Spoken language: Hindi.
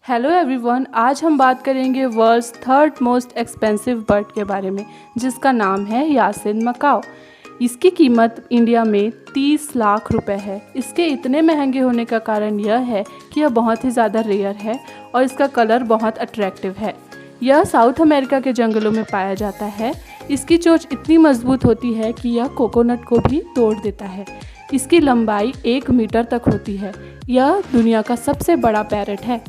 हेलो एवरीवन, आज हम बात करेंगे world's third most expensive bird के बारे में, जिसका नाम है यासिन मकाओ। इसकी कीमत इंडिया में 30 लाख रुपए है। इसके इतने महंगे होने का कारण यह है कि यह बहुत ही ज़्यादा रेयर है और इसका कलर बहुत अट्रैक्टिव है। यह साउथ अमेरिका के जंगलों में पाया जाता है। इसकी चोंच इतनी मजबूत होती है कि यह कोकोनट को भी तोड़ देता है। इसकी लंबाई 1 मीटर तक होती है। यह दुनिया का सबसे बड़ा पैरट है।